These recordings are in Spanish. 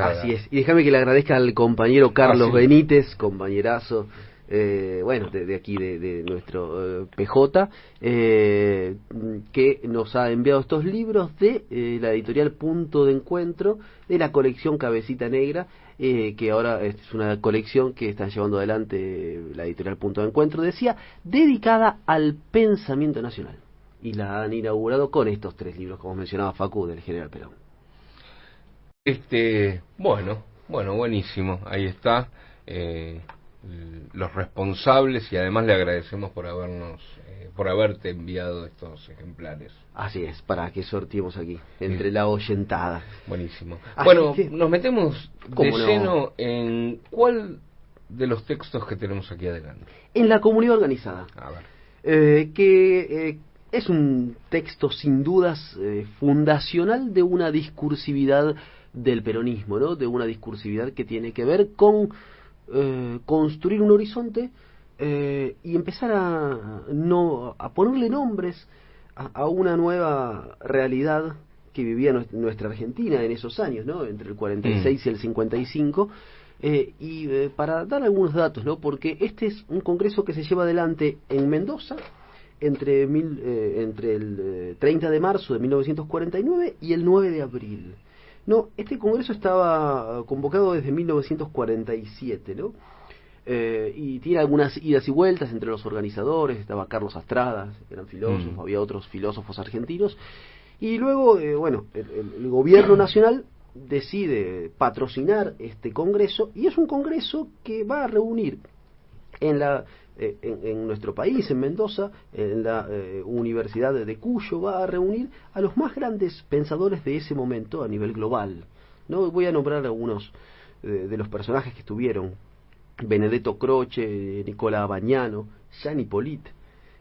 organizada. Así es. Y déjame que le agradezca al compañero Carlos Benítez, compañerazo, bueno, de aquí de nuestro PJ, que nos ha enviado estos libros de la editorial Punto de Encuentro, de la colección Cabecita Negra, que ahora es una colección que están llevando adelante la editorial Punto de Encuentro, decía, dedicada al pensamiento nacional. Y la han inaugurado con estos 3 libros, como mencionaba Facu, del General Perón. Bueno, buenísimo. Ahí está. Los responsables, y además le agradecemos por haberte enviado estos ejemplares. Así es, para que sorteemos aquí, entre la oyentada. Buenísimo. Así bueno, que, nos metemos de lleno en cuál de los textos que tenemos aquí adelante. En la comunidad organizada. A ver. Es un texto sin dudas fundacional de una discursividad del peronismo, ¿no? De una discursividad que tiene que ver con construir un horizonte y empezar a ponerle nombres a una nueva realidad que vivía nuestra Argentina en esos años, ¿no? Entre el 46 y el 55. Para dar algunos datos, ¿no? Porque este es un congreso que se lleva adelante en Mendoza entre el 30 de marzo de 1949 y el 9 de abril. No, este congreso estaba convocado desde 1947, ¿no? Y tiene algunas idas y vueltas entre los organizadores. Estaba Carlos Astrada, eran filósofos, había otros filósofos argentinos. Y luego, el gobierno nacional decide patrocinar este congreso, y es un congreso que va a reunir en nuestro país, en Mendoza, en la Universidad de Cuyo, va a reunir a los más grandes pensadores de ese momento a nivel global, ¿no? Voy a nombrar algunos de los personajes que estuvieron: Benedetto Croce, Nicola Bagnano, Jean Hippolyte,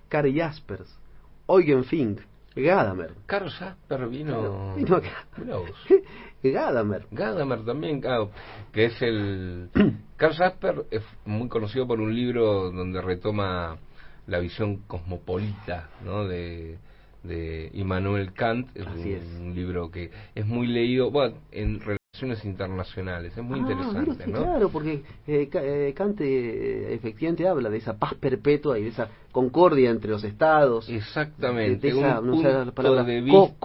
Karl Jaspers, Eugen Fink, Gadamer. Karl Jasper vino acá. Gadamer también, claro, que es el... Karl Jasper es muy conocido por un libro donde retoma la visión cosmopolita, ¿no?, de Immanuel Kant. Es un libro que es muy leído, bueno, en relaciones internacionales, es muy interesante, sí, ¿no? Claro, porque Kant efectivamente habla de esa paz perpetua y de esa concordia entre los estados. Exactamente, de esa, un no sé la palabra, punto de vista...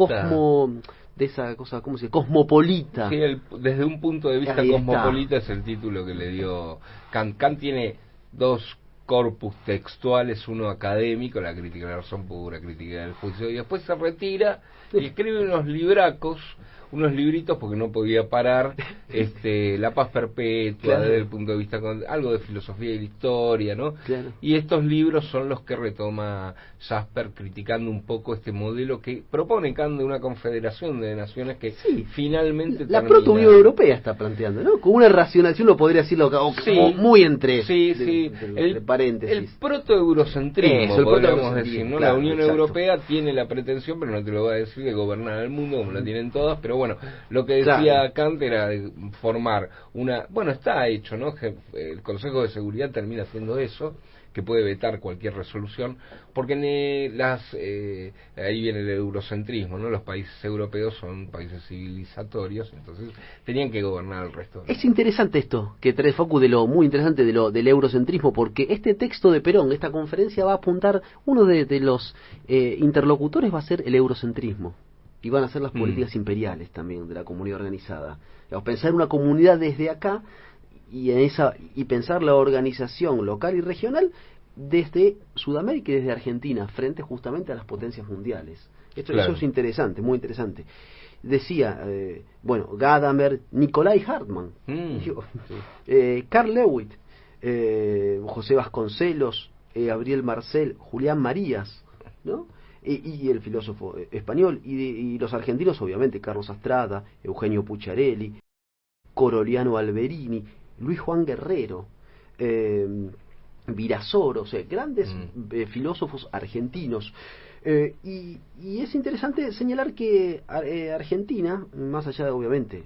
de esa cosa, ¿cómo se dice? Cosmopolita. Sí, desde un punto de vista cosmopolita es el título que le dio Kant. Kant tiene 2 corpus textuales, uno académico, la crítica de la razón pura, crítica del juicio, y después se retira y escribe unos libracos, unos libritos, porque no podía parar, la paz perpetua, desde el punto de vista algo de filosofía y de historia, ¿no? Claro. Y estos libros son los que retoma Jasper, criticando un poco este modelo que propone Kant de una confederación de naciones que finalmente la proto-Unión Europea está planteando, ¿no? Con una racionalización, lo podría decirlo como muy entre paréntesis. El proto-eurocentrismo, podríamos decir, ¿no? Claro, la Unión Europea tiene la pretensión, pero no te lo va a decir, de gobernar el mundo como la tienen todas, pero bueno, lo que decía Kant era de formar una... Bueno, está hecho, ¿no? El Consejo de Seguridad termina haciendo eso, que puede vetar cualquier resolución, porque ahí viene el eurocentrismo, ¿no? Los países europeos son países civilizatorios, entonces tenían que gobernar el resto. Es interesante esto que trae Facu, muy interesante del eurocentrismo, porque este texto de Perón, esta conferencia, va a apuntar, uno de los interlocutores va a ser el eurocentrismo, y van a ser las políticas imperiales también de la comunidad organizada. Pensar una comunidad desde acá y pensar la organización local y regional desde Sudamérica y desde Argentina, frente justamente a las potencias mundiales. Eso es interesante, muy interesante. Decía, Gadamer, Nicolai Hartmann, Carl Lewitt, José Vasconcelos, Gabriel Marcel, Julián Marías, ¿no? Y el filósofo español, y los argentinos, obviamente, Carlos Astrada, Eugenio Pucciarelli, Coroliano Alberini, Luis Juan Guerrero, Virasoro, o sea, grandes filósofos argentinos. Y es interesante señalar que Argentina, más allá de, obviamente,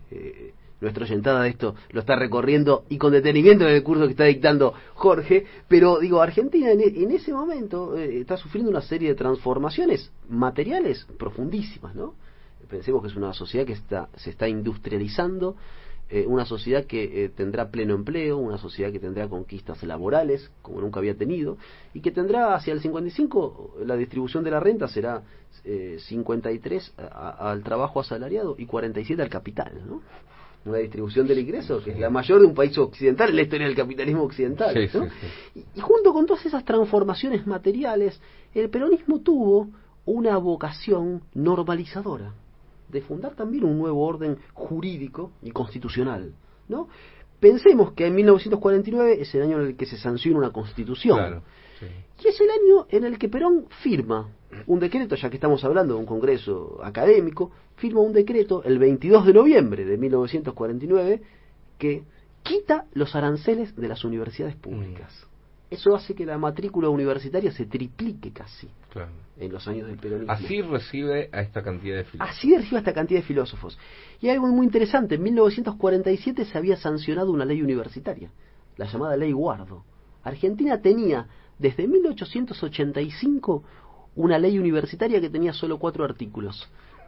nuestra oyentada de esto lo está recorriendo y con detenimiento en el curso que está dictando Jorge, pero digo, Argentina en ese momento está sufriendo una serie de transformaciones materiales profundísimas, ¿no? Pensemos que es una sociedad que se está industrializando, una sociedad que tendrá pleno empleo, una sociedad que tendrá conquistas laborales como nunca había tenido, y que tendrá hacia el 55 la distribución de la renta será 53 al trabajo asalariado y 47 al capital, ¿no? Una distribución del ingreso que es la mayor de un país occidental en la historia del capitalismo occidental, ¿no? Y junto con todas esas transformaciones materiales, el peronismo tuvo una vocación normalizadora, de fundar también un nuevo orden jurídico y constitucional, ¿no? Pensemos que en 1949 es el año en el que se sanciona una constitución. Claro, sí. Y es el año en el que Perón firma un decreto, ya que estamos hablando de un congreso académico, firma un decreto el 22 de noviembre de 1949 que quita los aranceles de las universidades públicas. Eso hace que la matrícula universitaria se triplique casi, claro, en los años del peronismo. Así recibe a esta cantidad de filósofos. Así recibe a esta cantidad de filósofos. Y hay algo muy interesante, en 1947 se había sancionado una ley universitaria, la llamada Ley Guardo. Argentina tenía, desde 1885, una ley universitaria que tenía solo 4 artículos,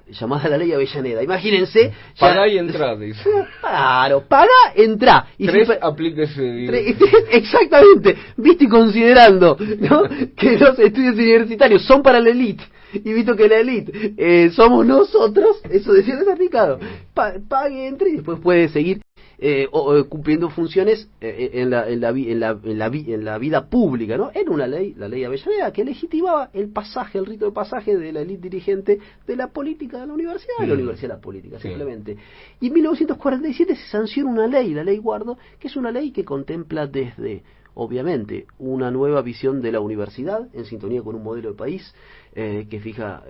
llamada la Ley Avellaneda. Imagínense. Pagá y entrá, dice. Claro, pagá, entrá. Y 3, aplíquese. Exactamente. Viste, y considerando, ¿no?, que los estudios universitarios son para la élite, y visto que la élite somos nosotros, eso decía el certificado. Pague, entre y después puede seguir cumpliendo funciones en la vida pública, ¿no? Era una ley, la Ley Avellaneda, que legitimaba el pasaje, el rito de pasaje de la élite dirigente de la política de la universidad, de la universidad a la política, simplemente. Y en 1947 se sanciona una ley, la Ley Guardo, que es una ley que contempla desde, obviamente, una nueva visión de la universidad en sintonía con un modelo de país que fija,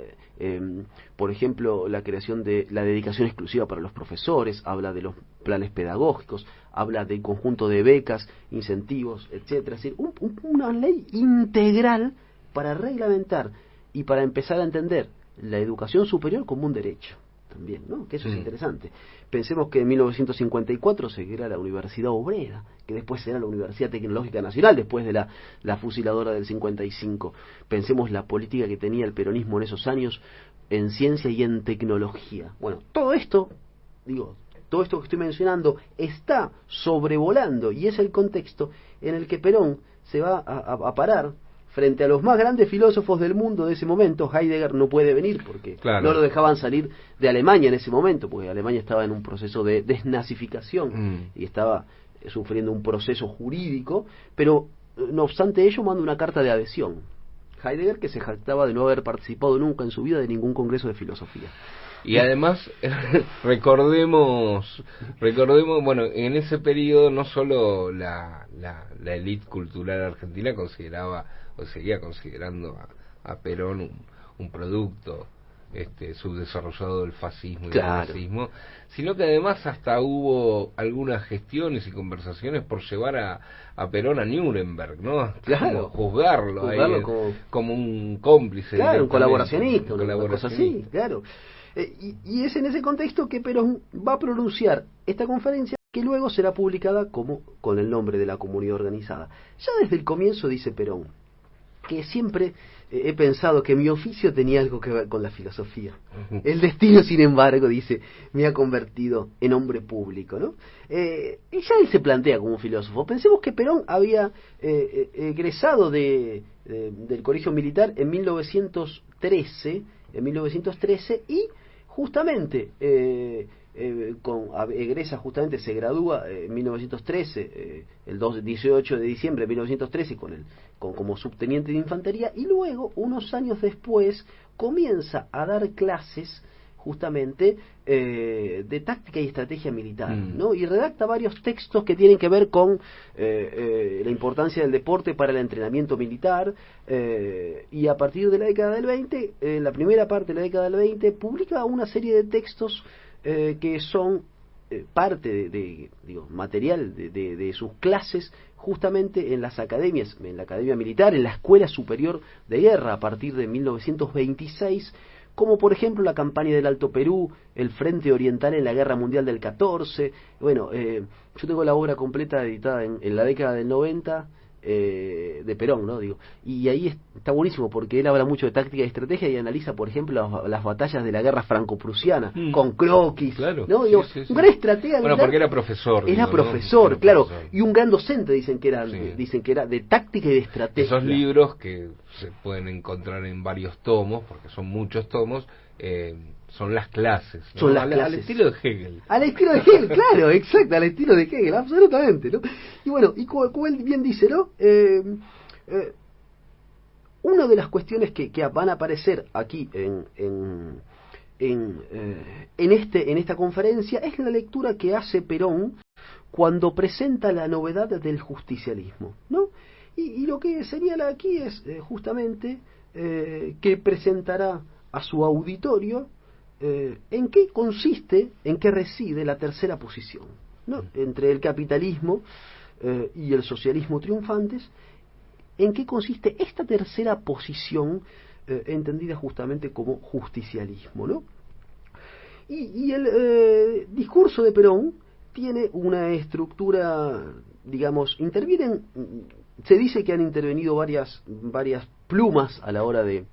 por ejemplo, la creación de la dedicación exclusiva para los profesores, habla de los planes pedagógicos, habla del conjunto de becas, incentivos, etcétera. Es decir, una ley integral para reglamentar y para empezar a entender la educación superior como un derecho también, ¿no? Que eso es interesante. Pensemos que en 1954 se crea la Universidad Obrera, que después será la Universidad Tecnológica Nacional, después de la fusiladora del 55. Pensemos la política que tenía el peronismo en esos años en ciencia y en tecnología. Bueno, todo esto que estoy mencionando está sobrevolando, y es el contexto en el que Perón se va a parar frente a los más grandes filósofos del mundo de ese momento. Heidegger no puede venir porque no lo dejaban salir de Alemania en ese momento, porque Alemania estaba en un proceso de desnazificación y estaba sufriendo un proceso jurídico, pero no obstante ello manda una carta de adhesión. Heidegger, que se jactaba de no haber participado nunca en su vida de ningún congreso de filosofía. Y además, recordemos, bueno, en ese periodo no solo la élite cultural argentina consideraba o seguía considerando a Perón un producto subdesarrollado del fascismo y del nazismo, sino que además hasta hubo algunas gestiones y conversaciones por llevar a Perón a Nuremberg, ¿no? Claro. Juzgarlo ahí, como un cómplice. Claro, un colaboracionista, una cosa así, claro. Y es en ese contexto que Perón va a pronunciar esta conferencia, que luego será publicada con el nombre de la comunidad organizada. Ya desde el comienzo dice Perón que siempre he pensado que mi oficio tenía algo que ver con la filosofía. El destino, sin embargo, dice, me ha convertido en hombre público, ¿no? Y ya él se plantea como un filósofo. Pensemos que Perón había egresado del colegio militar en 1913, y justamente egresa, justamente se gradúa en 1913, el 18 de diciembre de 1913 como subteniente de infantería, y luego, unos años después, comienza a dar clases justamente de táctica y estrategia militar, ¿no? Y redacta varios textos que tienen que ver con la importancia del deporte para el entrenamiento militar, y a partir de la década del 20, en la primera parte de la década del 20, publica una serie de textos que son parte de material de sus clases justamente en las academias, en la Academia Militar, en la Escuela Superior de Guerra a partir de 1926, como por ejemplo la campaña del Alto Perú, el Frente Oriental en la Guerra Mundial del 14. Bueno, yo tengo la obra completa editada en la década del 90, de Perón, ¿no? Digo, y ahí está buenísimo porque él habla mucho de táctica y estrategia y analiza, por ejemplo, las batallas de la guerra franco-prusiana con croquis, claro, ¿no? Digo, un gran estratega. Bueno, porque era profesor. Profesor, claro, y un gran docente, dicen que era de táctica y de estrategia. Esos libros que se pueden encontrar en varios tomos, porque son muchos tomos, son las clases, ¿no? Son las clases. Al estilo de Hegel. Al estilo de Hegel, claro, exacto, al estilo de Hegel, absolutamente, ¿no? Y bueno, y como él bien dice, ¿no? Una de las cuestiones que van a aparecer aquí en esta conferencia es la lectura que hace Perón cuando presenta la novedad del justicialismo, ¿no? Y lo que señala aquí es justamente que presentará a su auditorio en qué consiste, en qué reside la tercera posición, ¿no? Entre el capitalismo y el socialismo triunfantes, en qué consiste esta tercera posición entendida justamente como justicialismo, ¿no? Y el discurso de Perón tiene una estructura, digamos, se dice que han intervenido varias plumas a la hora de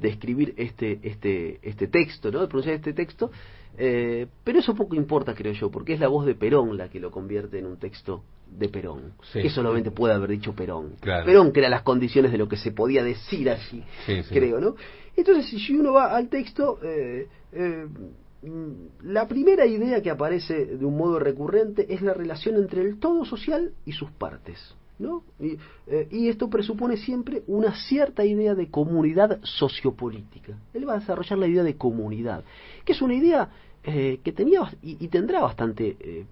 escribir este texto, ¿no? De pronunciar este texto, pero eso poco importa, creo yo, porque es la voz de Perón la que lo convierte en un texto de Perón, que solamente puede haber dicho Perón. Claro. Perón crea las condiciones de lo que se podía decir allí, creo, ¿no? Entonces, si uno va al texto, la primera idea que aparece de un modo recurrente es la relación entre el todo social y sus partes, ¿no? Y esto presupone siempre una cierta idea de comunidad sociopolítica. Él va a desarrollar la idea de comunidad, que es una idea que tenía y tendrá bastante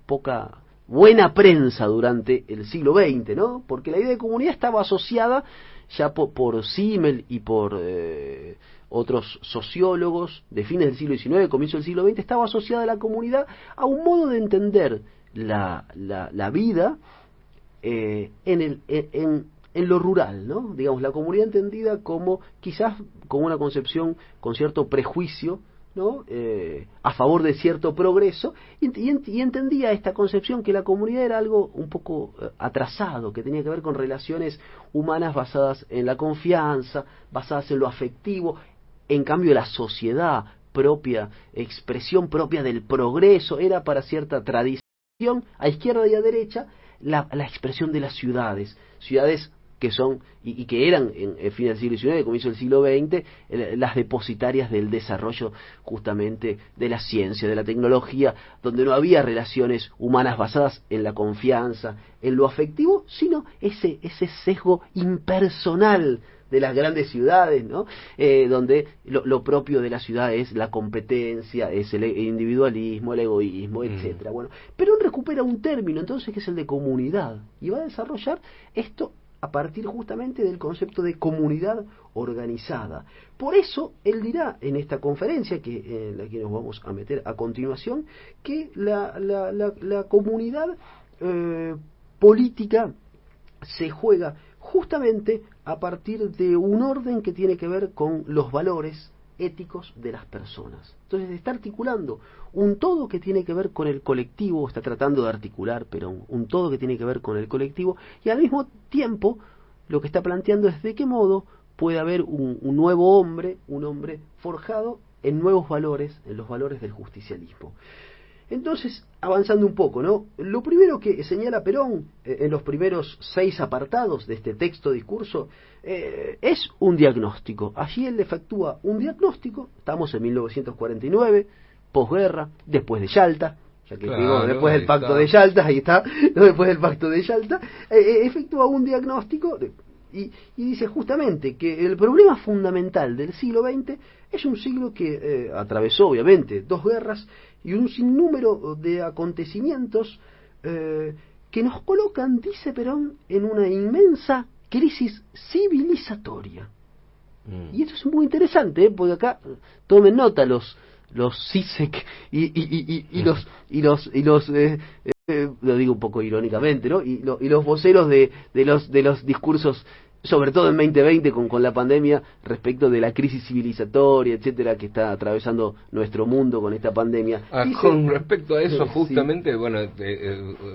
buena prensa durante el siglo XX, ¿no? Porque la idea de comunidad estaba asociada ya por Simmel y por otros sociólogos de fines del siglo XIX, comienzo del siglo XX, estaba asociada a la comunidad a un modo de entender la vida en lo rural, ¿no? Digamos, la comunidad entendida como quizás como una concepción con cierto prejuicio, ¿no? A favor de cierto progreso, y entendía esta concepción que la comunidad era algo un poco atrasado, que tenía que ver con relaciones humanas basadas en la confianza, basadas en lo afectivo. En cambio, la sociedad propia, expresión propia del progreso, era para cierta tradición, a izquierda y a derecha, la expresión de las ciudades que son y que eran en fin del siglo XIX, comienzo del siglo XX, las depositarias del desarrollo justamente de la ciencia, de la tecnología, donde no había relaciones humanas basadas en la confianza, en lo afectivo, sino ese sesgo impersonal de las grandes ciudades, ¿no? Donde lo propio de la ciudad es la competencia, es el individualismo, el egoísmo, etcétera. Bueno, Perón recupera un término entonces que es el de comunidad y va a desarrollar esto a partir justamente del concepto de comunidad organizada. Por eso él dirá en esta conferencia, en la que nos vamos a meter a continuación, que la comunidad política se juega justamente a partir de un orden que tiene que ver con los valores éticos de las personas. Entonces está articulando un todo que tiene que ver con el colectivo, está tratando de articular, pero un todo que tiene que ver con el colectivo, y al mismo tiempo lo que está planteando es de qué modo puede haber un nuevo hombre, un hombre forjado en nuevos valores, en los valores del justicialismo. Entonces, avanzando un poco, ¿no? Lo primero que señala Perón en los primeros 6 apartados de este texto-discurso es un diagnóstico. Allí él efectúa un diagnóstico, estamos en 1949, posguerra, después de Yalta, ya que digo, después del pacto de Yalta, ahí está, ¿no? Después del pacto de Yalta, efectúa un diagnóstico y dice justamente que el problema fundamental del siglo XX es un siglo que atravesó obviamente 2 guerras y un sinnúmero de acontecimientos que nos colocan, dice Perón, en una inmensa crisis civilizatoria. Y esto es muy interesante, porque acá tomen nota los CISEC y los lo digo un poco irónicamente, ¿no? Y los voceros de los discursos sobre todo en 2020 con la pandemia, respecto de la crisis civilizatoria, etcétera, que está atravesando nuestro mundo con esta pandemia. Con respecto a eso, justamente, sí. Bueno,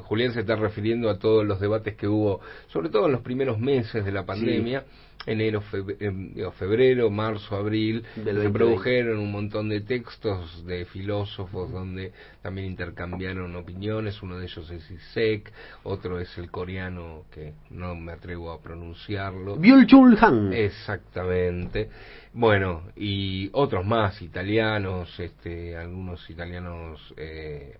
Julián se está refiriendo a todos los debates que hubo, sobre todo en los primeros meses de la pandemia, sí. Enero, febrero, marzo, abril, se produjeron un montón de textos de filósofos donde también intercambiaron opiniones. Uno de ellos es Zizek, otro es el coreano que no me atrevo a pronunciarlo, Byul-Chul Han. Exactamente. Bueno, y otros más italianos, algunos italianos,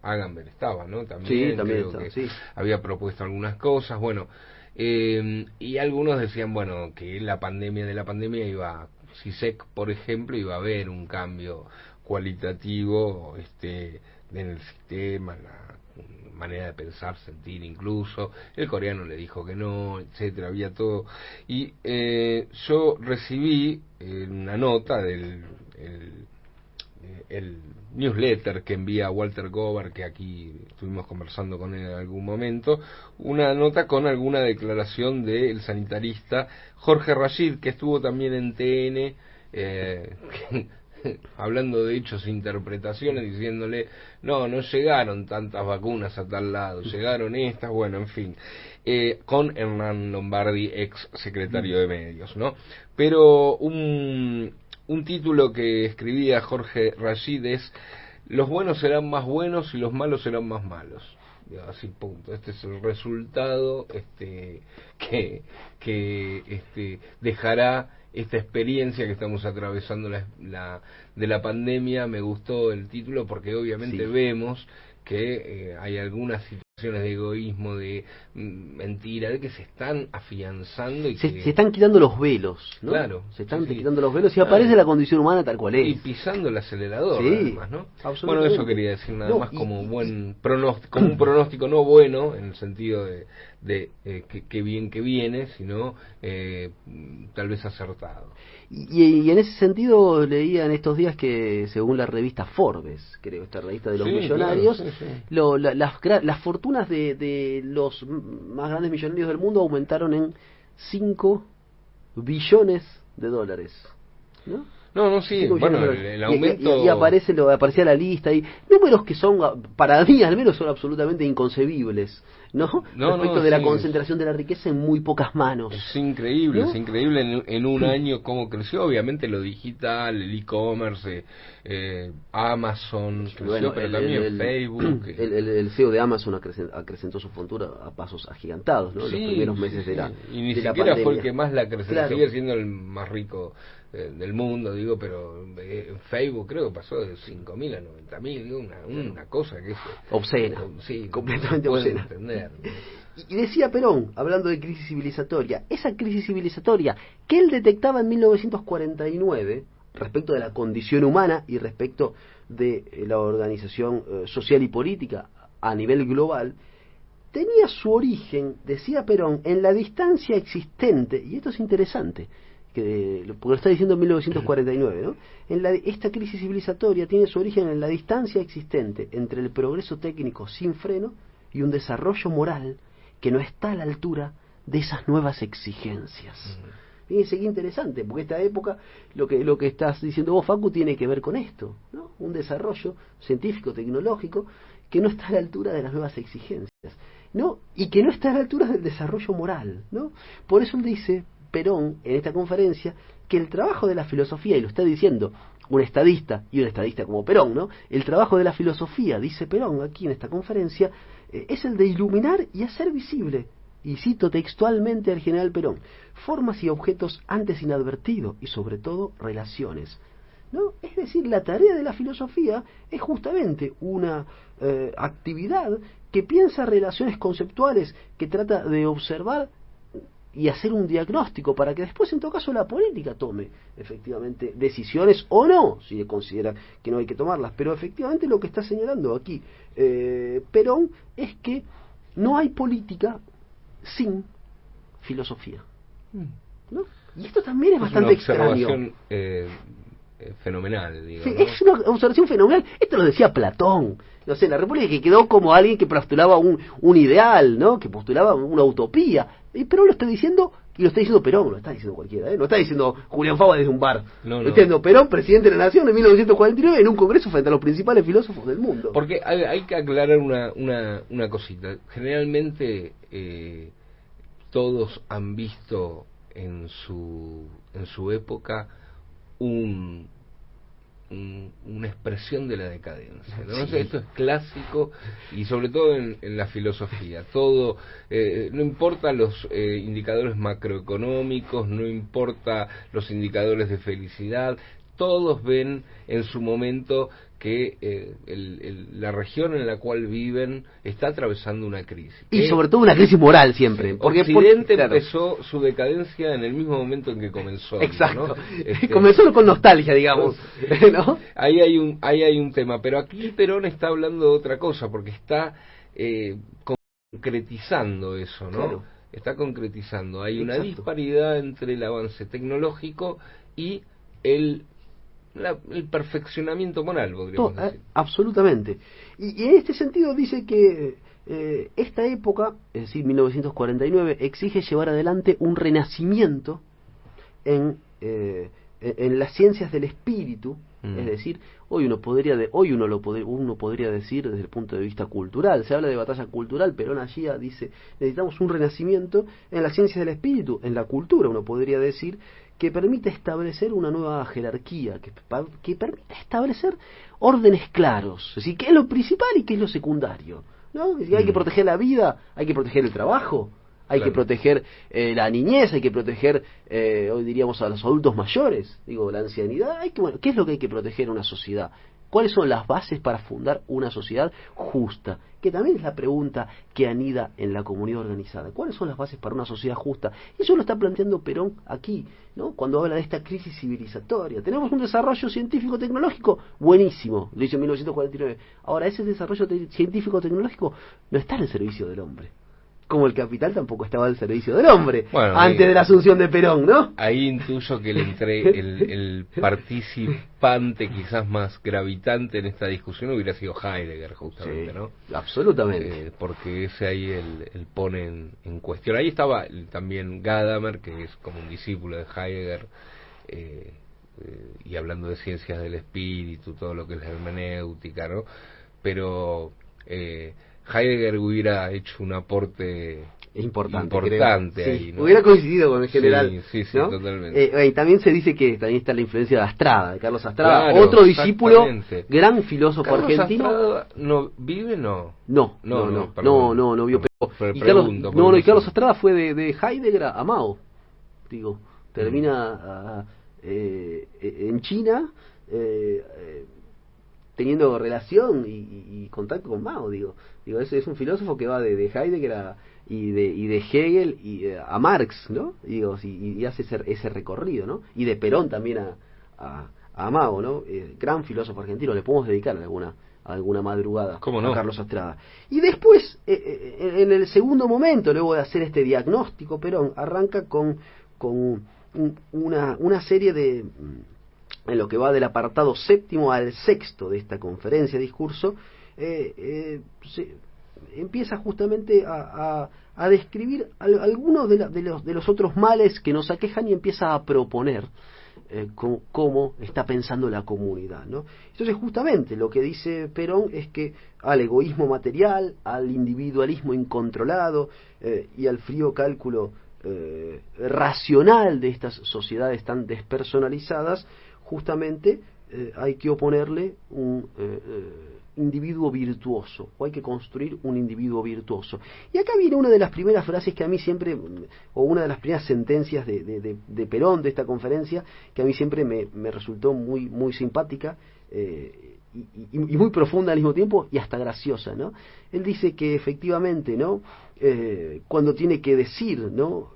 Agamben estaba, ¿no? También, sí, también creo está, que sí. había propuesto algunas cosas, bueno. Y algunos decían, bueno, que la pandemia Zizek, por ejemplo, iba a haber un cambio cualitativo en el sistema, la manera de pensar, sentir incluso. El coreano le dijo que no, etcétera, había todo. Y yo recibí una nota del el newsletter que envía Walter Gover, que aquí estuvimos conversando con él en algún momento, una nota con alguna declaración del sanitarista Jorge Rashid, que estuvo también en TN, hablando de hechos e interpretaciones, diciéndole, no llegaron tantas vacunas a tal lado, llegaron estas, bueno, en fin, con Hernán Lombardi, ex secretario de Medios, ¿no? Pero un título que escribía Jorge Rashid es: los buenos serán más buenos y los malos serán más malos. Así, punto. Este es el resultado que dejará esta experiencia que estamos atravesando de la pandemia. Me gustó el título porque obviamente sí. Vemos que hay algunas situaciones de egoísmo, de mentira, de que se están afianzando y se están quitando los velos, ¿no? Claro, se están quitando los velos y aparece la condición humana tal cual es. Y pisando el acelerador, sí, además, ¿no? Absolutamente. Bueno, eso quería decir nada más como buen pronóstico, como un pronóstico no bueno en el sentido de que bien que viene, sino tal vez acertado. Y en ese sentido leía en estos días que según la revista Forbes, creo, esta revista de los millonarios, claro, las fortunas de los más grandes millonarios del mundo aumentaron en 5 billones de dólares, ¿no? No, sí, bueno, el aumento... Y aparecía la lista, y números que son, para mí al menos, son absolutamente inconcebibles, ¿no? Respecto de la concentración de la riqueza en muy pocas manos. Es increíble, ¿no? Es increíble en un año cómo creció, obviamente lo digital, el e-commerce, Amazon, creció, pero también Facebook. El CEO de Amazon acrecentó su fortuna a pasos agigantados, ¿no? Los primeros meses de la y ni siquiera pandemia. Fue el que más la acrecentó, claro. Sigue siendo el más rico del mundo, digo, pero en Facebook creo que pasó de 5.000 a 90.000, digo, una cosa que es obscena, sí, completamente no obscena. Entender. Y decía Perón, hablando de crisis civilizatoria, esa crisis civilizatoria que él detectaba en 1949 respecto de la condición humana y respecto de la organización social y política a nivel global, tenía su origen, decía Perón, en la distancia existente, y esto es interesante, porque lo está diciendo en 1949, ¿no? Esta crisis civilizatoria tiene su origen en la distancia existente entre el progreso técnico sin freno y un desarrollo moral que no está a la altura de esas nuevas exigencias. Fíjense qué interesante, porque esta época, lo que estás diciendo vos, Facu, tiene que ver con esto, ¿no? Un desarrollo científico, tecnológico, que no está a la altura de las nuevas exigencias, ¿no? Y que no está a la altura del desarrollo moral, ¿no? Por eso él dice, Perón, en esta conferencia, que el trabajo de la filosofía, y lo está diciendo un estadista, y un estadista como Perón, ¿no? El trabajo de la filosofía, dice Perón aquí en esta conferencia, es el de iluminar y hacer visible, y cito textualmente al general Perón, formas y objetos antes inadvertidos, y sobre todo relaciones, ¿no? Es decir, la tarea de la filosofía es justamente una actividad que piensa relaciones conceptuales, que trata de observar y hacer un diagnóstico para que después, en todo caso, la política tome efectivamente decisiones o no, si considera que no hay que tomarlas. Pero efectivamente lo que está señalando aquí Perón es que no hay política sin filosofía, ¿no? Y esto también es bastante extraño. fenomenal, digo, sí, ¿no? es una observación fenomenal. Esto lo decía Platón. No sé, la República que quedó como alguien que postulaba un ideal, ¿no? Que postulaba una utopía. Y Perón lo está diciendo, y lo está diciendo Perón, no lo está diciendo cualquiera, ¿eh? No está diciendo Julián Fava desde un bar. No, Lo está diciendo Perón, presidente de la Nación en 1949, en un congreso frente a los principales filósofos del mundo. Porque hay que aclarar una cosita. Generalmente todos han visto en su época una expresión de la decadencia, ¿no? Sí. Esto es clásico y sobre todo en la filosofía. Todo, no importa los indicadores macroeconómicos, no importa los indicadores de felicidad, todos ven en su momento que la región en la cual viven está atravesando una crisis. Y sobre todo una crisis moral siempre. Porque Occidente empezó su decadencia en el mismo momento en que comenzó. Exacto. ¿No? Comenzó con nostalgia, digamos. ¿No? Ahí hay un tema. Pero aquí Perón está hablando de otra cosa, porque está concretizando eso, ¿no? Claro. Está concretizando. Hay una Exacto. disparidad entre el avance tecnológico y el perfeccionamiento moral, podríamos decir. Absolutamente. Y en este sentido dice que esta época, es decir, 1949, exige llevar adelante un renacimiento en las ciencias del espíritu. Es decir, uno podría decir desde el punto de vista cultural. Se habla de batalla cultural, Perón allí dice, necesitamos un renacimiento en las ciencias del espíritu, en la cultura, uno podría decir, que permite establecer una nueva jerarquía, que permite establecer órdenes claros, es decir, qué es lo principal y qué es lo secundario, ¿no? Hay que proteger la vida, hay que proteger el trabajo, hay que proteger la niñez, hay que proteger, hoy diríamos, a los adultos mayores, digo, la ancianidad, ¿qué es lo que hay que proteger en una sociedad? ¿Cuáles son las bases para fundar una sociedad justa? Que también es la pregunta que anida en la comunidad organizada. ¿Cuáles son las bases para una sociedad justa? Y eso lo está planteando Perón aquí, ¿no? Cuando habla de esta crisis civilizatoria. Tenemos un desarrollo científico-tecnológico buenísimo, lo hizo en 1949. Ahora, ese desarrollo científico-tecnológico no está en el servicio del hombre. Como el capital tampoco estaba al servicio del hombre, antes de la asunción de Perón, ¿no? Ahí intuyo que el participante quizás más gravitante en esta discusión hubiera sido Heidegger, justamente, sí, ¿no? Absolutamente. Porque ese ahí el pone en cuestión. Ahí estaba también Gadamer, que es como un discípulo de Heidegger, y hablando de ciencias del espíritu, todo lo que es la hermenéutica, ¿no? Pero Heidegger hubiera hecho un aporte importante sí, ahí, ¿no? Hubiera coincidido con el general. Sí, ¿no? Totalmente. Y también se dice que también está la influencia de Astrada, de Carlos Astrada, Claro, otro discípulo, gran filósofo Carlos argentino. Astrada no vive, no vio. Y Carlos Astrada fue de Heidegger a Mao, digo, termina en China. Teniendo relación y contacto con Mao, digo, ese es un filósofo que va de Heidegger y de Hegel a Marx, ¿no? Digo, y hace ese recorrido, ¿no? Y de Perón también a Mao, ¿no? Gran filósofo argentino, le podemos dedicar alguna madrugada ¿Cómo no? A Carlos Astrada. Y después, en el segundo momento, luego de hacer este diagnóstico, Perón arranca con una serie de, en lo que va del apartado 7º al 6º de esta conferencia discurso, empieza justamente a describir algunos de los otros males que nos aquejan y empieza a proponer cómo está pensando la comunidad, ¿no? Entonces justamente lo que dice Perón es que al egoísmo material, al individualismo incontrolado y al frío cálculo racional de estas sociedades tan despersonalizadas, justamente hay que oponerle un individuo virtuoso, o hay que construir un individuo virtuoso. Y acá viene una de las primeras frases que a mí siempre, o una de las primeras sentencias de Perón, de esta conferencia, que a mí siempre me resultó muy simpática, y muy profunda al mismo tiempo, y hasta graciosa, ¿no? Él dice que efectivamente, ¿no? Cuando tiene que decir, ¿no?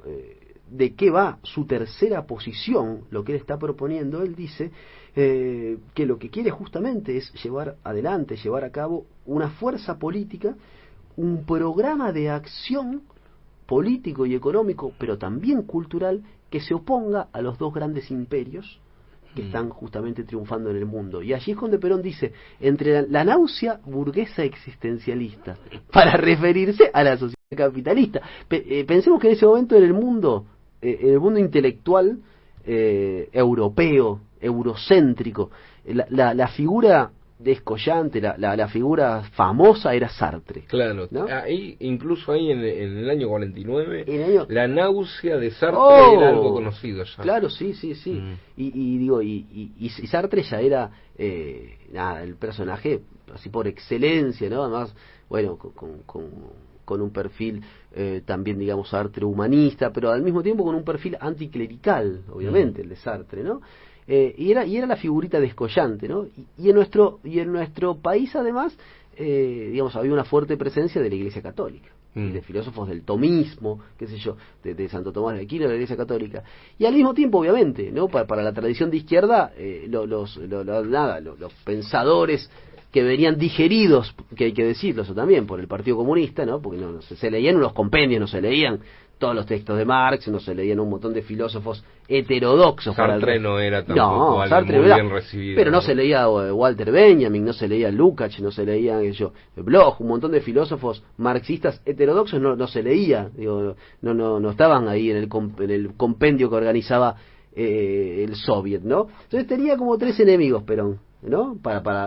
De qué va su tercera posición, lo que él está proponiendo, él dice que lo que quiere justamente es llevar adelante, llevar a cabo una fuerza política, un programa de acción político y económico, pero también cultural, que se oponga a los dos grandes imperios que están justamente triunfando en el mundo. Y allí es donde Perón dice, entre la náusea burguesa existencialista, para referirse a la sociedad capitalista. Pensemos que en ese momento en el mundo intelectual europeo, eurocéntrico, la figura descollante, la figura famosa era Sartre. Claro, ¿no? Incluso ahí en el año 49, la náusea de Sartre era algo conocido ya. Claro, sí. Y Sartre ya era el personaje así por excelencia, ¿no? Además, bueno, con un perfil también, digamos, Sartre humanista, pero al mismo tiempo con un perfil anticlerical, obviamente, el de Sartre, ¿no? Y era la figurita descollante, ¿no? Y en nuestro país, además, digamos, había una fuerte presencia de la Iglesia Católica, y de filósofos del tomismo, qué sé yo, de Santo Tomás de Aquino, de la Iglesia Católica. Y al mismo tiempo, obviamente, ¿no? Para la tradición de izquierda, los pensadores que venían digeridos, que hay que decirlo eso también, por el Partido Comunista, ¿no? Porque no se leían unos compendios, no se leían todos los textos de Marx, no se leían un montón de filósofos heterodoxos. Sartre no era tampoco Sartre muy bien recibido. Pero no se leía Walter Benjamin, no se leía Lukács, no se leía Bloch, un montón de filósofos marxistas heterodoxos no se leía, digo, no estaban ahí en el compendio que organizaba el Soviet, ¿no? Entonces tenía como 3 enemigos Perón, ¿no?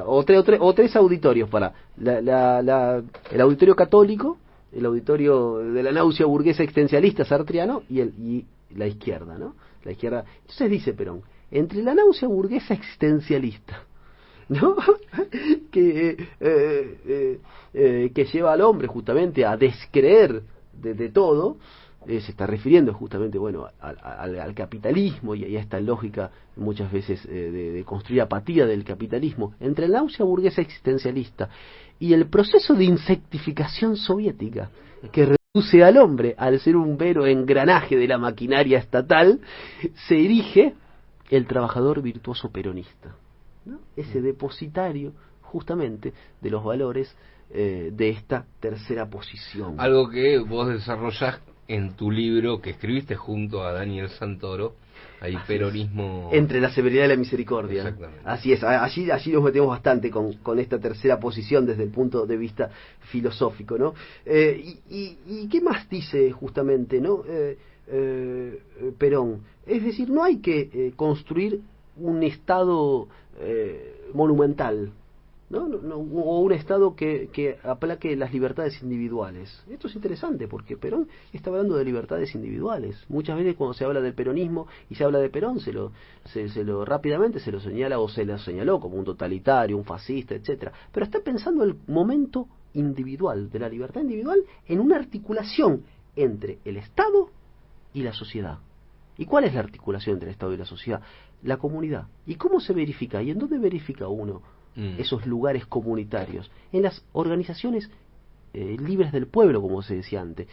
O tres auditorios para el auditorio católico, el auditorio de la náusea burguesa existencialista sartriano y la izquierda, ¿no? La izquierda. Entonces dice Perón, entre la náusea burguesa existencialista, ¿no? que lleva al hombre justamente a descreer de todo, se está refiriendo justamente, bueno, al capitalismo y a esta lógica muchas veces de construir apatía del capitalismo, entre la náusea burguesa existencialista y el proceso de insectificación soviética que reduce al hombre al ser un mero engranaje de la maquinaria estatal, se erige el trabajador virtuoso peronista, ¿no? Ese depositario justamente de los valores de esta tercera posición. Algo que vos desarrollás en tu libro que escribiste junto a Daniel Santoro, ahí peronismo... Entre la severidad y la misericordia. Exactamente. Así es, allí nos metemos bastante con esta tercera posición desde el punto de vista filosófico, ¿no? ¿Y qué más dice justamente, ¿no? Perón? Es decir, no hay que construir un Estado monumental, ¿no? O un Estado que aplaque las libertades individuales. Esto es interesante porque Perón está hablando de libertades individuales. Muchas veces cuando se habla del peronismo y se habla de Perón, rápidamente se lo señala o se lo señaló como un totalitario, un fascista, etcétera. Pero está pensando el momento individual, de la libertad individual, en una articulación entre el Estado y la sociedad. ¿Y cuál es la articulación entre el Estado y la sociedad? La comunidad. ¿Y cómo se verifica? ¿Y en dónde verifica uno esos lugares comunitarios? En las organizaciones libres del pueblo, como se decía antes,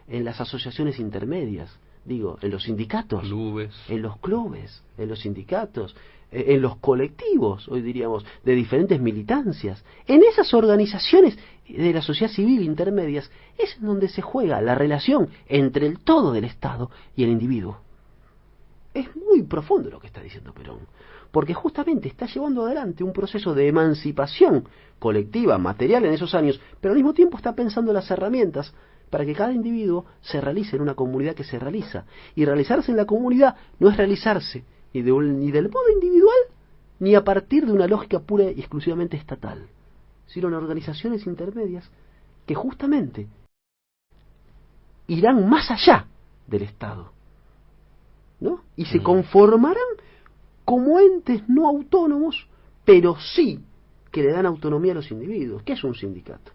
en las asociaciones intermedias, digo, en los sindicatos, en los clubes, en los sindicatos, en los colectivos, hoy diríamos, de diferentes militancias. En esas organizaciones de la sociedad civil intermedias es en donde se juega la relación entre el todo del Estado y el individuo. Es muy profundo lo que está diciendo Perón, porque justamente está llevando adelante un proceso de emancipación colectiva, material en esos años, pero al mismo tiempo está pensando las herramientas para que cada individuo se realice en una comunidad que se realiza. Y realizarse en la comunidad no es realizarse ni del modo individual, ni a partir de una lógica pura y exclusivamente estatal, sino en organizaciones intermedias que justamente irán más allá del Estado, ¿no? Y se conformarán como entes no autónomos, pero sí que le dan autonomía a los individuos. ¿Qué es un sindicato?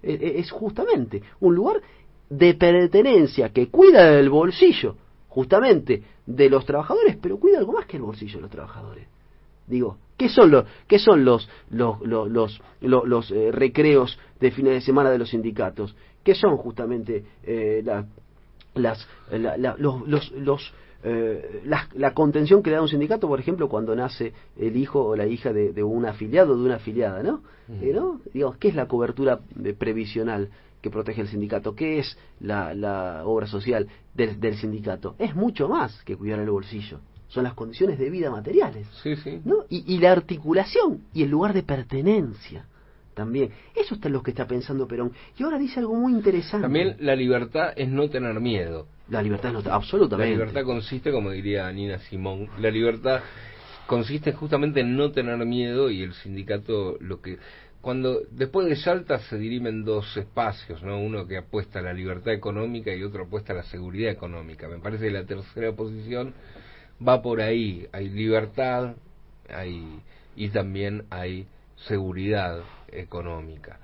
Es justamente un lugar de pertenencia que cuida del bolsillo, justamente, de los trabajadores, pero cuida algo más que el bolsillo de los trabajadores. Digo, ¿qué son los recreos de fines de semana de los sindicatos? ¿Qué son justamente la contención que le da un sindicato, por ejemplo, cuando nace el hijo o la hija de un afiliado o de una afiliada, ¿no? Digamos, ¿qué es la cobertura previsional que protege el sindicato? ¿Qué es la obra social del sindicato? Es mucho más que cuidar el bolsillo. son las condiciones de vida materiales, sí, sí. ¿no? Y la articulación y el lugar de pertenencia también. Eso es lo que está pensando Perón. Y ahora dice algo muy interesante. También la libertad es no tener miedo. La libertad es absolutamente. La libertad consiste, como diría Nina Simón, la libertad consiste justamente en no tener miedo, y el sindicato cuando después de Salta se dirimen dos espacios, ¿no? Uno que apuesta a la libertad económica y otro apuesta a la seguridad económica. Me parece que la tercera posición va por ahí. Hay libertad, y también hay seguridad económica.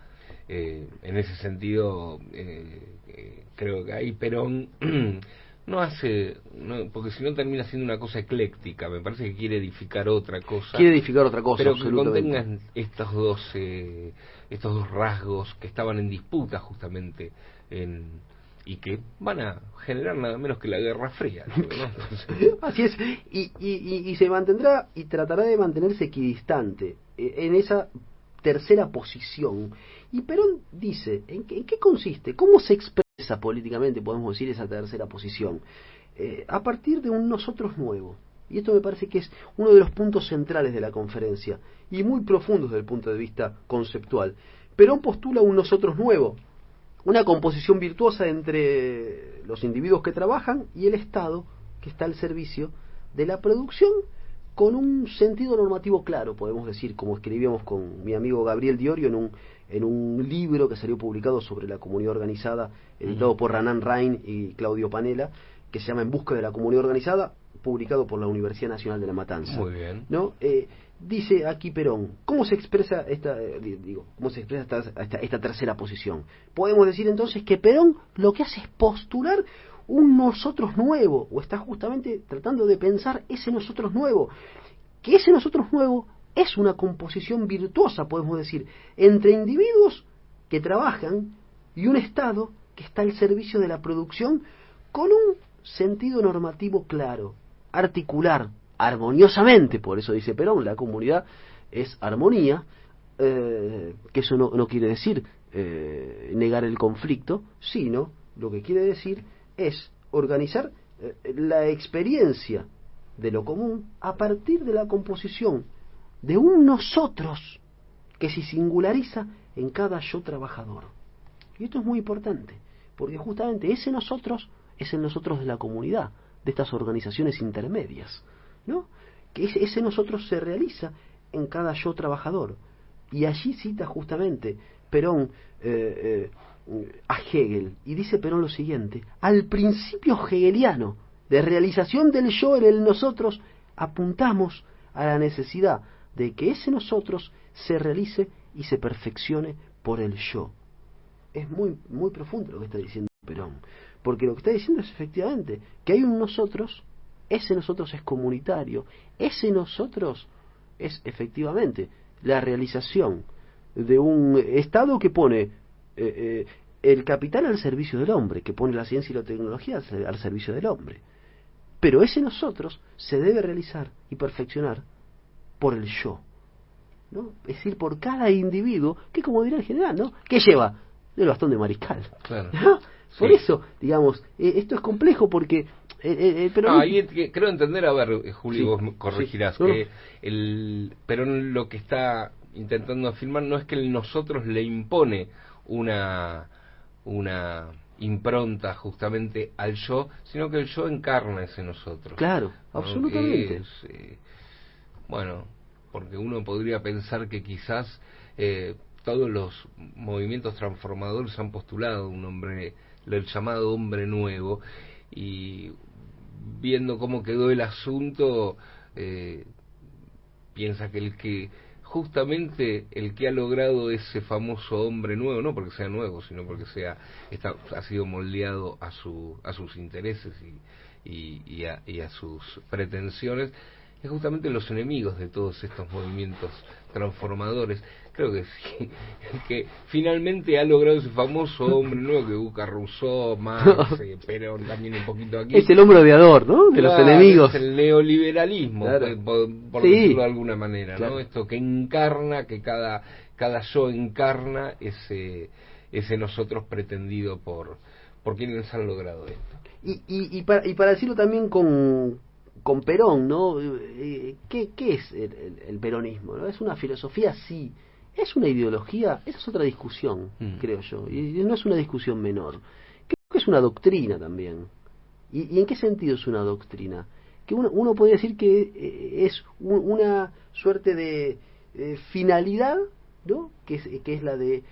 En ese sentido, creo que ahí Perón porque si no termina siendo una cosa ecléctica. Me parece que quiere edificar otra cosa. Pero que contengan estos dos rasgos que estaban en disputa justamente y que van a generar nada menos que la Guerra Fría, ¿no? Entonces... Así es, y se mantendrá y tratará de mantenerse equidistante en esa tercera posición. Y Perón dice, ¿en qué consiste? ¿Cómo se expresa políticamente, podemos decir, esa tercera posición? A partir de un nosotros nuevo. Y esto me parece que es uno de los puntos centrales de la conferencia, y muy profundos desde el punto de vista conceptual. Perón postula un nosotros nuevo, una composición virtuosa entre los individuos que trabajan y el Estado, que está al servicio de la producción, con un sentido normativo claro, podemos decir, como escribíamos con mi amigo Gabriel Diorio en un libro que salió publicado sobre la comunidad organizada, editado por Renan Rain y Claudio Panela, que se llama En busca de la comunidad organizada, publicado por la Universidad Nacional de La Matanza. Muy bien. ¿No? Dice aquí Perón, ¿cómo se expresa esta tercera posición? Podemos decir entonces que Perón lo que hace es postular un nosotros nuevo, o está justamente tratando de pensar ese nosotros nuevo, que ese nosotros nuevo es una composición virtuosa, podemos decir, entre individuos que trabajan y un Estado que está al servicio de la producción, con un sentido normativo claro, articular, armoniosamente. Por eso dice Perón, la comunidad es armonía, que eso no quiere decir negar el conflicto, sino lo que quiere decir es organizar la experiencia de lo común a partir de la composición de un nosotros que se singulariza en cada yo trabajador. Y esto es muy importante, porque justamente ese nosotros es el nosotros de la comunidad, de estas organizaciones intermedias, ¿no? Que ese nosotros se realiza en cada yo trabajador. Y allí cita justamente Perón a Hegel, y dice Perón lo siguiente: al principio hegeliano de realización del yo en el nosotros, apuntamos a la necesidad de que ese nosotros se realice y se perfeccione por el yo. Es muy, muy profundo lo que está diciendo Perón, porque lo que está diciendo es efectivamente que hay un nosotros, ese nosotros es comunitario, ese nosotros es efectivamente la realización de un Estado que pone el capital al servicio del hombre, que pone la ciencia y la tecnología al servicio del hombre. Pero ese nosotros se debe realizar y perfeccionar por el yo, ¿no? Es decir, por cada individuo, que, como dirá el general, ¿no?, que lleva el bastón de mariscal. Claro. ¿No? Por Sí. eso, digamos, esto es complejo porque... pero ahí creo entender, a ver, Juli, sí, vos me corregirás, sí, que Perón lo que está intentando afirmar no es que el nosotros le impone una impronta justamente al yo, sino que el yo encarna ese nosotros. Claro, ¿no? absolutamente. Bueno, porque uno podría pensar que quizás todos los movimientos transformadores han postulado el llamado hombre nuevo, y viendo cómo quedó el asunto, piensa que justamente el que ha logrado ese famoso hombre nuevo, no porque sea nuevo, sino porque ha sido moldeado a sus intereses y a sus pretensiones, es justamente los enemigos de todos estos movimientos transformadores. Creo que sí, que finalmente ha logrado ese famoso hombre nuevo que busca Rousseau, Marx, pero también un poquito aquí. Es el hombre odiador, ¿no?, de los enemigos. Es el neoliberalismo, claro, por sí, decirlo de alguna manera, claro, ¿no? Esto que encarna, que cada yo encarna ese nosotros pretendido por quienes han logrado esto. Y para decirlo también con con Perón, ¿no? ¿Qué es el peronismo? ¿No? ¿Es una filosofía? Sí. ¿Es una ideología? Esa es otra discusión, creo yo, y no es una discusión menor. Creo que es una doctrina también. ¿Y en qué sentido es una doctrina? Que uno podría decir que es una suerte de finalidad, ¿no? Que es la de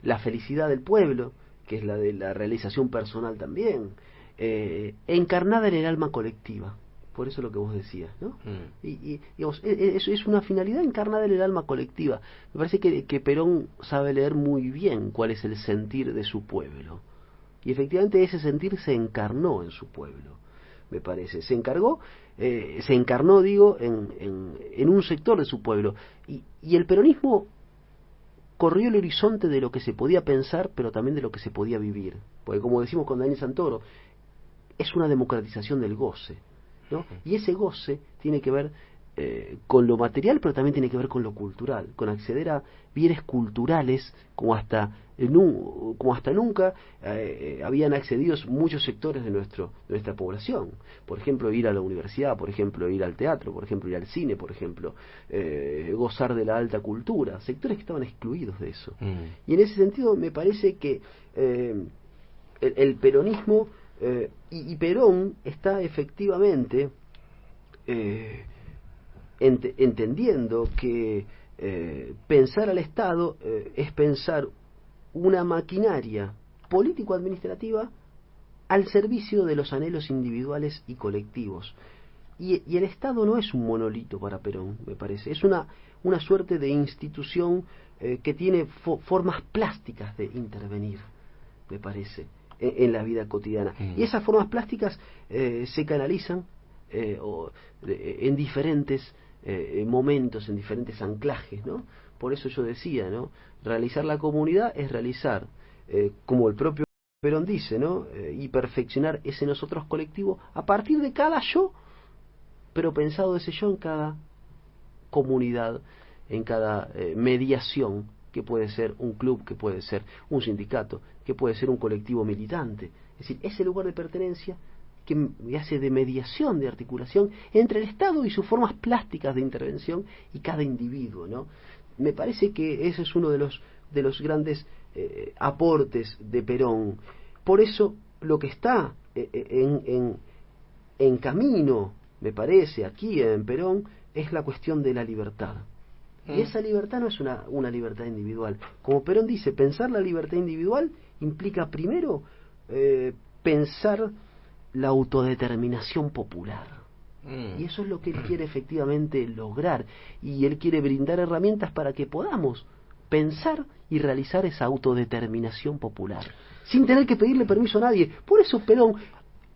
la felicidad del pueblo, que es la de la realización personal también, encarnada en el alma colectiva. Por eso lo que vos decías, ¿no? Y digamos, es una finalidad encarnada en el alma colectiva. Me parece que Perón sabe leer muy bien cuál es el sentir de su pueblo. Y efectivamente ese sentir se encarnó en su pueblo, me parece. Se encarnó, digo, en un sector de su pueblo. Y el peronismo corrió el horizonte de lo que se podía pensar, pero también de lo que se podía vivir. Porque como decimos con Daniel Santoro, es una democratización del goce, ¿no? Y ese goce tiene que ver con lo material, pero también tiene que ver con lo cultural, con acceder a bienes culturales como hasta nunca habían accedido muchos sectores de nuestra población. Por ejemplo, ir a la universidad, por ejemplo, ir al teatro, por ejemplo, ir al cine, por ejemplo, gozar de la alta cultura, sectores que estaban excluidos de eso. Y en ese sentido me parece que el peronismo y Perón está efectivamente entendiendo que pensar al Estado es pensar una maquinaria político-administrativa al servicio de los anhelos individuales y colectivos. Y el Estado no es un monolito para Perón, me parece. Es una suerte de institución que tiene formas plásticas de intervenir, me parece, en la vida cotidiana. Y esas formas plásticas se canalizan en diferentes momentos, en diferentes anclajes, ¿no? Por eso yo decía, ¿no? Realizar la comunidad es realizar, como el propio Perón dice, ¿no? Y perfeccionar ese nosotros colectivo a partir de cada yo, pero pensado ese yo en cada comunidad, en cada mediación, que puede ser un club, que puede ser un sindicato, que puede ser un colectivo militante. Es decir, ese lugar de pertenencia que hace de mediación, de articulación entre el Estado y sus formas plásticas de intervención y cada individuo, ¿no? Me parece que ese es uno de los grandes aportes de Perón. Por eso lo que está en camino, me parece, aquí en Perón, es la cuestión de la libertad. Y esa libertad no es una libertad individual. Como Perón dice, pensar la libertad individual implica primero pensar la autodeterminación popular. Y eso es lo que él quiere efectivamente lograr. Y él quiere brindar herramientas para que podamos pensar y realizar esa autodeterminación popular, sin tener que pedirle permiso a nadie. Por eso Perón,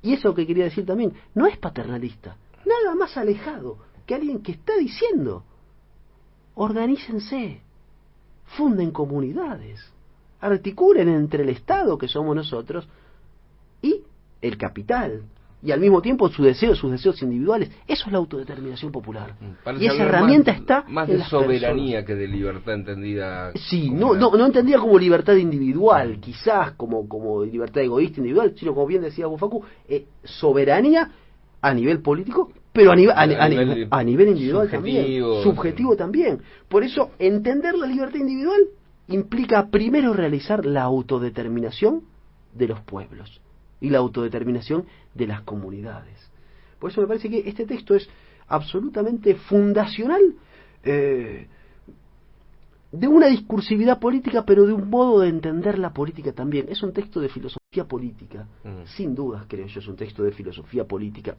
y eso que quería decir también, no es paternalista. Nada más alejado que alguien que está diciendo: organícense, funden comunidades, articulen entre el Estado, que somos nosotros, y el capital, y al mismo tiempo sus deseos individuales. Eso es la autodeterminación popular. Parece y esa herramienta más, está más en de las soberanía personas. que de libertad entendida. Sí, no entendida como libertad individual, quizás como libertad egoísta individual, sino, como bien decía Facu, soberanía a nivel político, pero a nivel individual subjetivo también. Por eso, entender la libertad individual implica primero realizar la autodeterminación de los pueblos y la autodeterminación de las comunidades. Por eso me parece que este texto es absolutamente fundacional de una discursividad política, pero de un modo de entender la política también. Es un texto de filosofía política, sin dudas, creo yo, es un texto de filosofía política.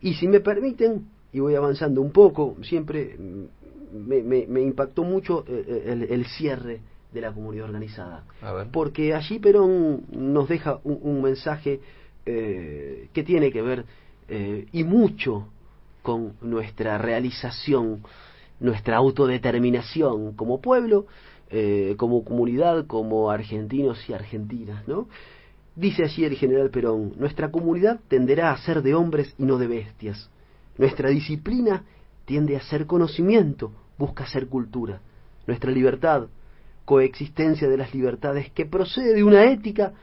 Y si me permiten, y voy avanzando un poco, siempre me impactó mucho el cierre de la comunidad organizada, porque allí Perón nos deja un mensaje que tiene que ver y mucho con nuestra realización, nuestra autodeterminación como pueblo, como comunidad, como argentinos y argentinas, ¿no? Dice allí el general Perón: nuestra comunidad tenderá a ser de hombres y no de bestias. Nuestra disciplina tiende a ser conocimiento, busca ser cultura. Nuestra libertad, coexistencia de las libertades, que procede de una ética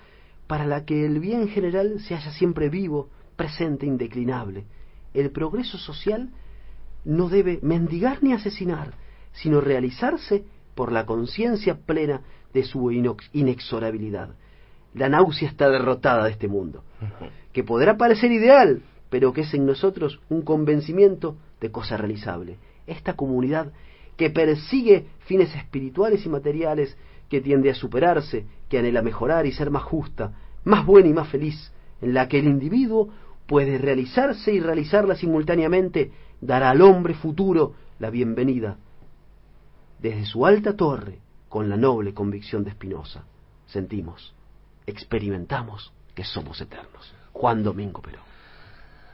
para la que el bien general se halla siempre vivo, presente indeclinable. El progreso social no debe mendigar ni asesinar, sino realizarse por la conciencia plena de su inexorabilidad. La náusea está derrotada de este mundo, que podrá parecer ideal, pero que es en nosotros un convencimiento de cosa realizable. Esta comunidad que persigue fines espirituales y materiales, que tiende a superarse, que anhela mejorar y ser más justa, más buena y más feliz, en la que el individuo puede realizarse y realizarla simultáneamente, dará al hombre futuro la bienvenida desde su alta torre, con la noble convicción de Spinoza. Sentimos, experimentamos que somos eternos. Juan Domingo Perón.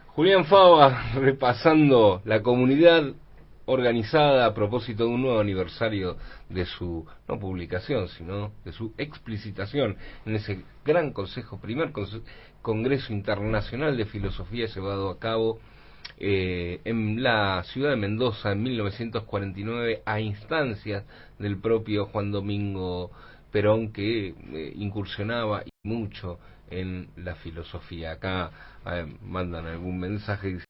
Julián Fava, repasando la comunidad organizada a propósito de un nuevo aniversario de su, no publicación, sino de su explicitación en ese gran primer Congreso Internacional de Filosofía llevado a cabo en la ciudad de Mendoza en 1949 a instancias del propio Juan Domingo Perón, que incursionaba mucho en la filosofía. Acá mandan algún mensaje.